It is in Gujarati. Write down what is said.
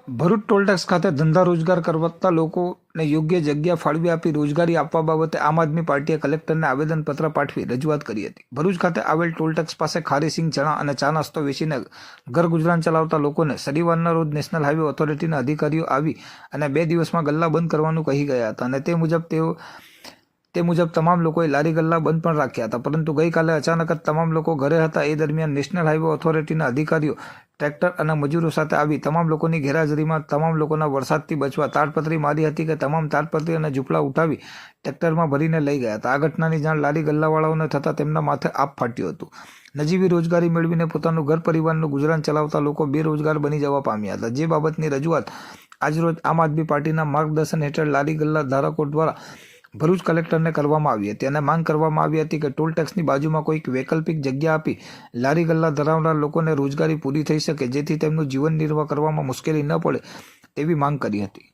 ભરૂચ ટોલટેક્સ ખાતે ધંધા રોજગાર કરતા લોકોને યોગ્ય જગ્યા ફાળવી આપી રોજગારી આપવા બાબતે આમ આદમી પાર્ટીએ કલેક્ટરને આવેદનપત્ર પાઠવી રજૂઆત કરી હતી. ભરૂચ ખાતે આવેલ ટોલટેક્સ પાસે ખારી સિંગ ચણા અને ચા નાસ્તો વેચીને ઘર ગુજરાન ચલાવતા લોકોને શનિવારના રોજ નેશનલ હાઈવે ઓથોરિટીના અધિકારીઓ આવી અને 2 દિવસમાં ગલ્લા બંધ કરવાનું કહી ગયા હતા અને તે મુજબ તમામ લોકોએ લારી ગલ્લા બંધ પણ રાખ્યા હતા. પરંતુ ગઈકાલે અચાનક જ તમામ લોકો ઘરે હતા. એ દરમિયાન નેશનલ હાઈવે ઓથોરિટીના અધિકારીઓ ટ્રેક્ટર અને મજૂરો સાથે આવી તમામ લોકોની ગેરહાજરીમાં તમામ લોકોના વરસાદથી બચવા તાડપત્રી મારી હતી કે તમામ તાડપત્રી અને ઝૂંપડા ઉઠાવી ટ્રેક્ટરમાં ભરીને લઈ ગયા હતા. આ ઘટનાની જાણ લારી ગલ્લાવાળાઓને થતાં તેમના માથે આપ ફાટ્યું હતું. નજીવી રોજગારી મેળવીને પોતાનું ઘર પરિવારનું ગુજરાન ચલાવતા લોકો બેરોજગાર બની જવા પામ્યા હતા. જે બાબતની રજૂઆત આજરોજ આમ આદમી પાર્ટીના માર્ગદર્શન હેઠળ લારી ગલ્લા ધારકો દ્વારા ભરૂચ કલેક્ટરને કરવામાં આવી હતી અને માંગ કરવામાં આવી હતી કે ટોલ ટેક્સની બાજુમાં કોઈક વૈકલ્પિક જગ્યા આપી લારી ગલ્લા ધરાવનાર લોકોને રોજગારી પૂરી થઈ શકે, જેથી તેમનું જીવન નિર્વાહ કરવામાં મુશ્કેલી ન પડે તેવી માંગ કરી હતી.